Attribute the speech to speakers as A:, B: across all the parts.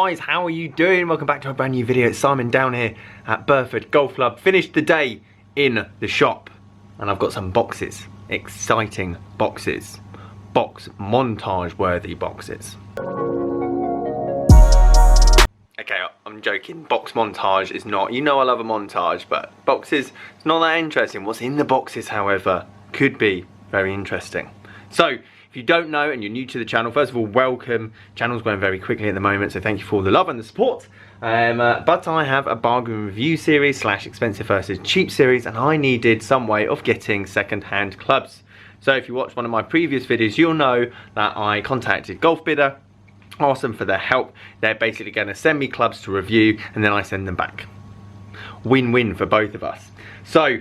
A: guys, how are you doing? Welcome back to a brand new video. It's Simon down here at Burford Golf Club. Finished the day in the shop and I've got some boxes, exciting boxes, box montage worthy boxes. Okay, I'm joking, box montage is not, you know I love a montage, but boxes, it's not that interesting. What's in the boxes, however, could be very interesting. So, if you don't know and you're new to the channel, first of all, welcome. Channel's growing very quickly at the moment, so thank you for all the love and the support. But I have a bargain review series / expensive versus cheap series, and I needed some way of getting second-hand clubs. So if you watched one of my previous videos, you'll know that I contacted Golf Bidder, asked them for their help. They're basically going to send me clubs to review, and then I send them back. Win-win for both of us. So,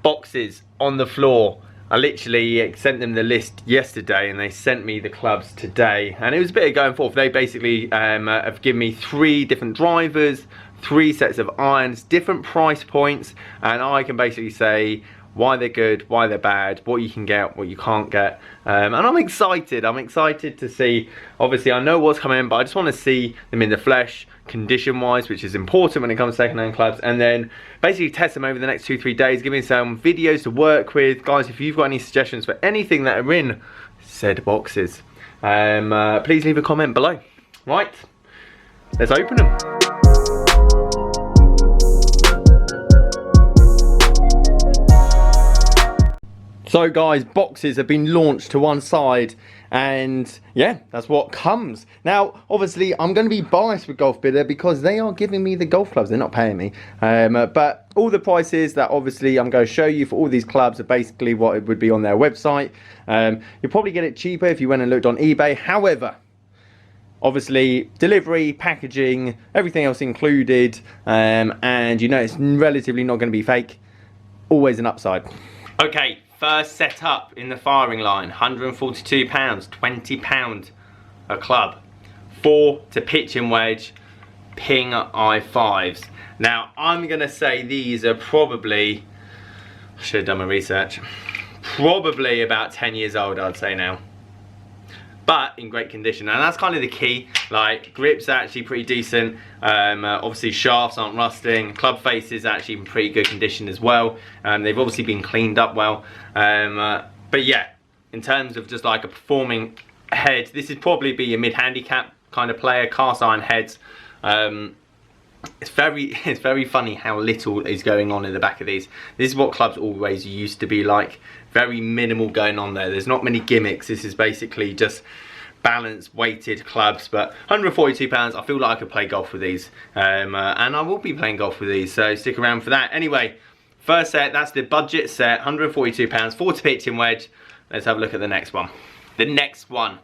A: boxes on the floor. I literally sent them the list yesterday and they sent me the clubs today, and it was a bit of going forth. They basically have given me 3 different drivers, 3 sets of irons, different price points, and I can basically say why they're good, why they're bad, what you can get, what you can't get, and I'm excited to see. Obviously I know what's coming in, but I just want to see them in the flesh, condition wise, which is important when it comes to second-hand clubs, and then basically test them over the next 2-3 days, give me some videos to work with. Guys, if you've got any suggestions for anything that are in said boxes, please leave a comment below. Right, let's open them. So guys, boxes have been launched to one side, and yeah, that's what comes. Now, obviously, I'm going to be biased with Golf Bidder because they are giving me the golf clubs. They're not paying me. But all the prices that obviously I'm going to show you for all these clubs are basically what it would be on their website. You'll probably get it cheaper if you went and looked on eBay. However, obviously, delivery, packaging, everything else included, and you know it's relatively not going to be fake. Always an upside. Okay. First set up in the firing line, £142, £20 a club. 4 to pitch and wedge, ping I5s. Now, I'm going to say these are probably, I should have done my research, probably about 10 years old, I'd say now. But in great condition, and that's kind of the key. Like, grips are actually pretty decent. Obviously shafts aren't rusting. Club face is actually in pretty good condition as well. They've obviously been cleaned up well. But yeah, in terms of just like a performing head, this would probably be a mid-handicap kind of player. Cast iron heads. It's very funny how little is going on in the back of these. This is what clubs always used to be like. Very minimal going on there. There's not many gimmicks. This is basically just balanced, weighted clubs. But £142, I feel like I could play golf with these. And I will be playing golf with these, so stick around for that. Anyway, first set, that's the budget set, £142, 4 to pitch and wedge. Let's have a look at the next one. The next one.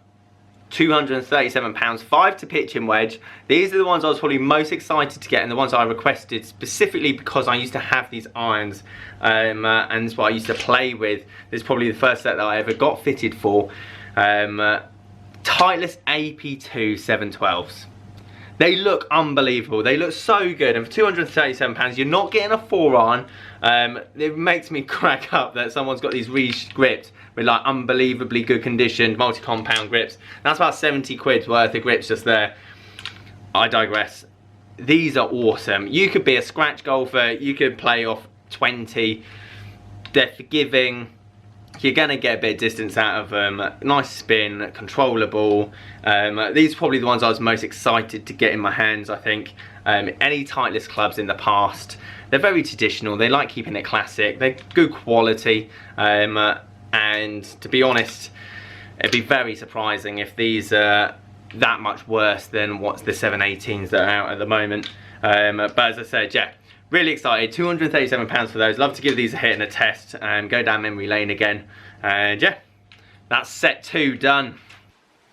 A: £237, 5 to pitch and wedge. These are the ones I was probably most excited to get, and the ones I requested specifically because I used to have these irons, and it's what I used to play with. This is probably the first set that I ever got fitted for. Titleist AP2 712s. They look unbelievable. They look so good, and for £237, you're not getting a 4-iron. It makes me crack up that someone's got these Rickson grips with like unbelievably good condition, multi-compound grips. That's about 70 quid worth of grips just there. I digress. These are awesome. You could be a scratch golfer. You could play off 20. They're forgiving. You're going to get a bit of distance out of them. Nice spin, controllable. These are probably the ones I was most excited to get in my hands, I think. Any Titleist clubs in the past, they're very traditional. They like keeping it classic. They're good quality. And to be honest, it'd be very surprising if these are that much worse than what's the 718s that are out at the moment. But as I said, yeah. Really excited, £237 for those. Love to give these a hit and a test and go down memory lane again. And yeah, that's set 2 done.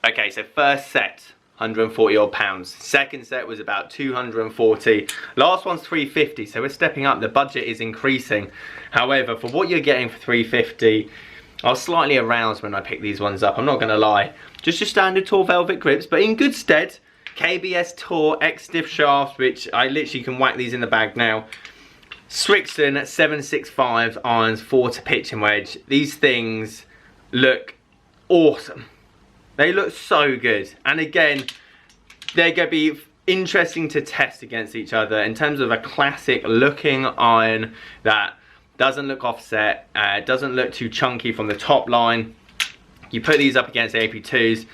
A: Okay, so first set, £140 odd. Second set was about 240. Last one's 350, so we're stepping up. The budget is increasing. However, for what you're getting for 350, I was slightly aroused when I picked these ones up, I'm not going to lie. Just your standard Tour Velvet grips, but in good stead. KBS Tour X stiff shafts, which I literally can whack these in the bag now. Rickson 765 irons, 4 to pitch and wedge. These things look awesome. They look so good. And again, they're going to be interesting to test against each other in terms of a classic looking iron that doesn't look offset, doesn't look too chunky from the top line. You put these up against the AP2s,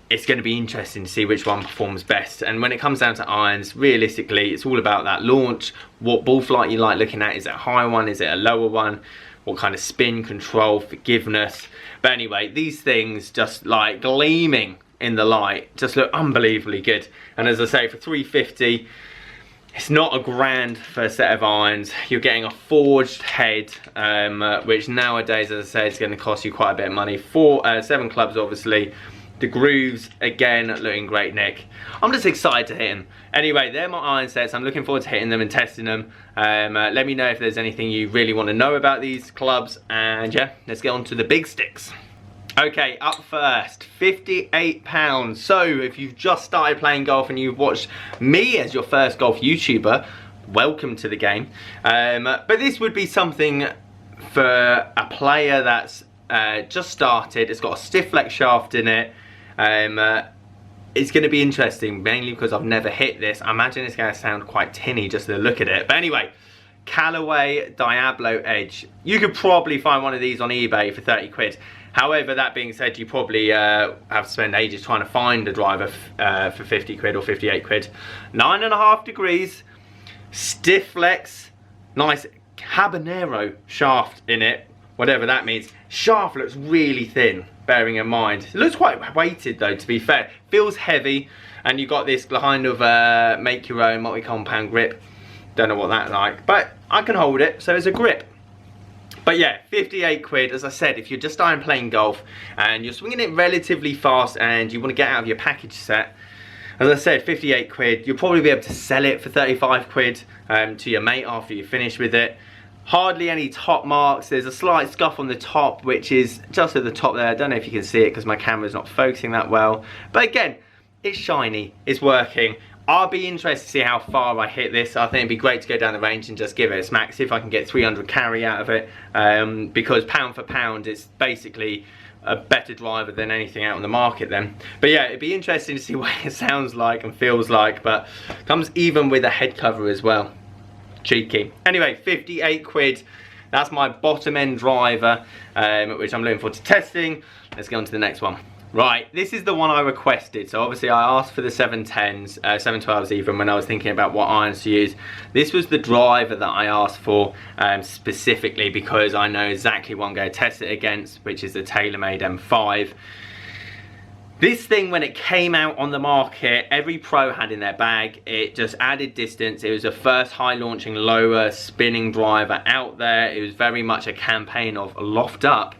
A: it's going to be interesting to see which one performs best. And when it comes down to irons, realistically, it's all about that launch. What ball flight you like looking at. Is it a high one? Is it a lower one? What kind of spin, control, forgiveness? But anyway, these things just like gleaming in the light just look unbelievably good. And as I say, for $350, it's not a grand for a set of irons. You're getting a forged head, which nowadays, as I say, is going to cost you quite a bit of money. 7 clubs, obviously. The grooves, again, looking great, Nick. I'm just excited to hit them. Anyway, they're my iron sets. I'm looking forward to hitting them and testing them. Let me know if there's anything you really want to know about these clubs. And yeah, let's get on to the big sticks. Okay, up first, £58. So if you've just started playing golf and you've watched me as your first golf YouTuber, welcome to the game. But this would be something for a player that's just started. It's got a stiff flex shaft in it. It's going to be interesting, mainly because I've never hit this. I imagine it's going to sound quite tinny just to look at it. But anyway, Callaway Diablo Edge. You could probably find one of these on eBay for 30 quid. However, that being said, you probably have to spend ages trying to find a driver for 50 quid or 58 quid. 9.5 degrees, stiff flex, nice habanero shaft in it, whatever that means. Shaft looks really thin, bearing in mind. It looks quite weighted though, to be fair. Feels heavy, and you've got this kind of make your own multi-compound grip. Don't know what that's like, but I can hold it, so it's a grip. But yeah, 58 quid, as I said, if you're just starting playing golf and you're swinging it relatively fast and you want to get out of your package set, as I said, 58 quid, you'll probably be able to sell it for 35 quid to your mate after you finish with it. Hardly any top marks. There's a slight scuff on the top, which is just at the top there. I don't know if you can see it because my camera's not focusing that well. But again, it's shiny, it's working. I'll be interested to see how far I hit this. I think it'd be great to go down the range and just give it a smack, see if I can get 300 carry out of it. Because pound for pound, it's basically a better driver than anything out on the market then. But yeah, it'd be interesting to see what it sounds like and feels like. But comes even with a head cover as well. Cheeky. Anyway, 58 quid. That's my bottom end driver, which I'm looking forward to testing. Let's go on to the next one. Right, this is the one I requested. So obviously I asked for the 710s, 712s even, when I was thinking about what irons to use. This was the driver that I asked for specifically because I know exactly what I'm going to test it against, which is the TaylorMade M5. This thing, when it came out on the market, every pro had in their bag. It just added distance. It was the first high launching, lower spinning driver out there. It was very much a campaign of loft up,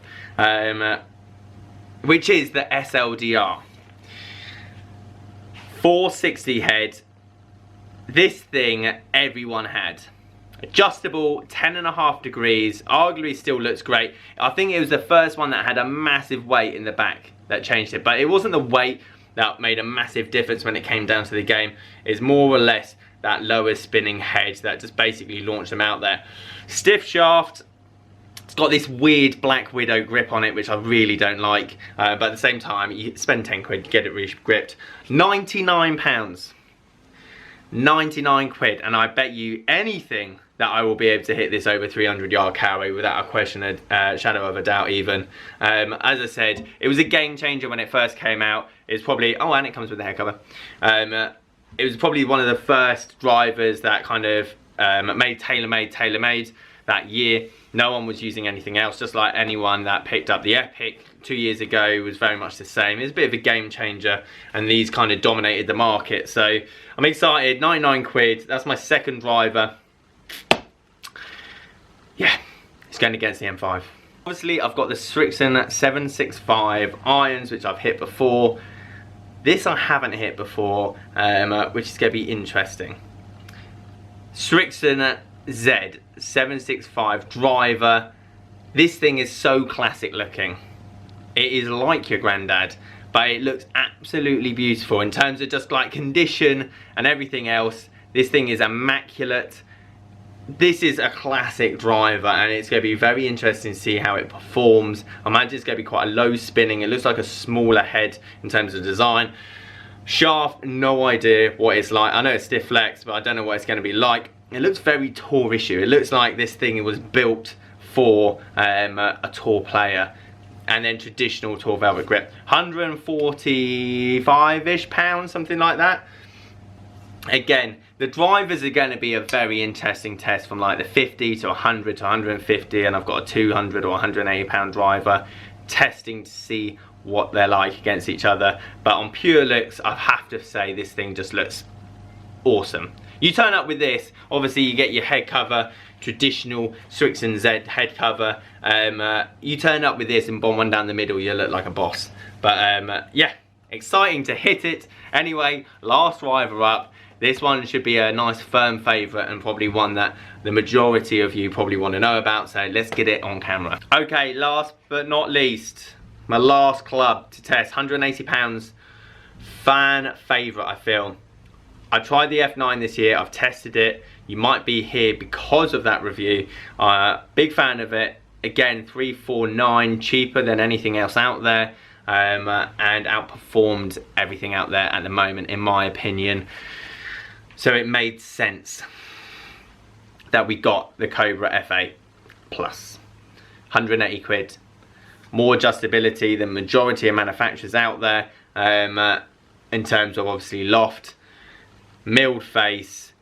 A: which is the SLDR. 460 head. This thing everyone had. Adjustable, 10.5 degrees, arguably still looks great. I think it was the first one that had a massive weight in the back that changed it, but it wasn't the weight that made a massive difference when it came down to the game. It's more or less that lower spinning head that just basically launched them out there. Stiff shaft. It's got this weird Black Widow grip on it, which I really don't like, but at the same time, you spend 10 quid to get it re-gripped. £99. 99 quid, and I bet you anything that I will be able to hit this over 300-yard carry without a question, a shadow of a doubt even. As I said, it was a game changer when it first came out. It's probably, oh, and it comes with the hair cover. It was probably one of the first drivers that kind of made TaylorMade that year. No one was using anything else, just like anyone that picked up the Epic 2 years ago was very much the same. It was a bit of a game changer, and these kind of dominated the market. So I'm excited. 99 quid, that's my second driver. Yeah, it's going against the M5. Obviously, I've got the Rickson 765 irons, which I've hit before. This I haven't hit before, which is going to be interesting. Rickson Z 765 driver. This thing is so classic looking. It is like your granddad, but it looks absolutely beautiful in terms of just like condition and everything else. This thing is immaculate. This is a classic driver, and it's going to be very interesting to see how it performs. I imagine it's going to be quite a low spinning. It looks like a smaller head in terms of design. Shaft, no idea what it's like. I know it's stiff flex, but I don't know what it's going to be like. It looks very tour-ish. It looks like this thing was built for a tour player. And then traditional tour velvet grip. 145-ish pounds, something like that. Again, the drivers are going to be a very interesting test from like the 50 to 100 to 150, and I've got a 200 or 180 pound driver, testing to see what they're like against each other. But on pure looks, I have to say this thing just looks awesome. You turn up with this, obviously you get your head cover, traditional Rickson Z head cover. You turn up with this and bomb one down the middle, you look like a boss. But yeah, exciting to hit it. Anyway, last driver up. This one should be a nice firm favourite, and probably one that the majority of you probably want to know about, so let's get it on camera. Okay, last but not least, my last club to test, £180, fan favourite I feel. I tried the F9 this year, I've tested it. You might be here because of that review. Big fan of it. Again, 349, cheaper than anything else out there, and outperformed everything out there at the moment, in my opinion. So it made sense that we got the Cobra F8 Plus. 180 quid. More adjustability than majority of manufacturers out there, in terms of obviously loft, milled face.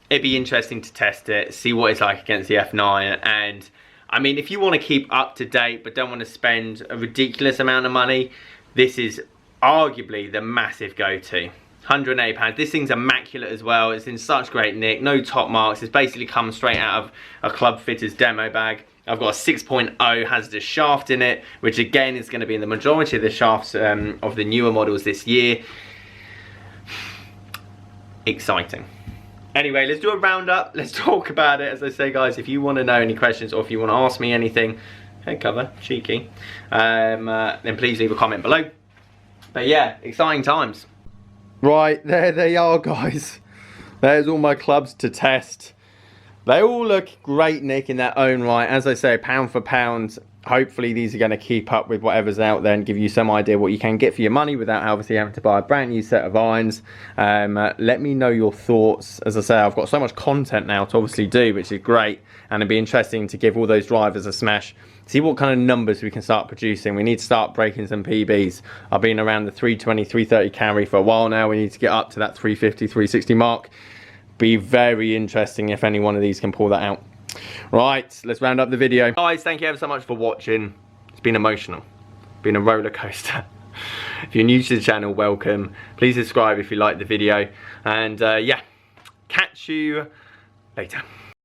A: It'd be interesting to test it, see what it's like against the F9. And I mean, if you want to keep up to date but don't want to spend a ridiculous amount of money, this is arguably the massive go-to. £180. This thing's immaculate as well. It's in such great nick, no top marks. It's basically come straight out of a club fitter's demo bag. I've got a 6.0 hazardous shaft in it, which again is going to be in the majority of the shafts of the newer models this year. Exciting. Anyway, let's do a roundup. Let's talk about it. As I say, guys, if you want to know any questions or if you want to ask me anything, head cover, cheeky, then please leave a comment below. But yeah, exciting times. Right, there they are, guys. There's all my clubs to test. They all look great, Nick, in their own right. As I say, pound for pound, hopefully these are going to keep up with whatever's out there and give you some idea what you can get for your money without obviously having to buy a brand new set of irons. Let me know your thoughts. As I say, I've got so much content now to obviously do, which is great, and it'd be interesting to give all those drivers a smash, see what kind of numbers we can start producing. We need to start breaking some PBs. I've been around the 320, 330 carry for a while now. We need to get up to that 350, 360 mark. Be very interesting if any one of these can pull that out. Right, let's round up the video. Guys, thank you ever so much for watching. It's been emotional. Been a roller coaster. If you're new to the channel, welcome. Please subscribe if you liked the video. And yeah, catch you later.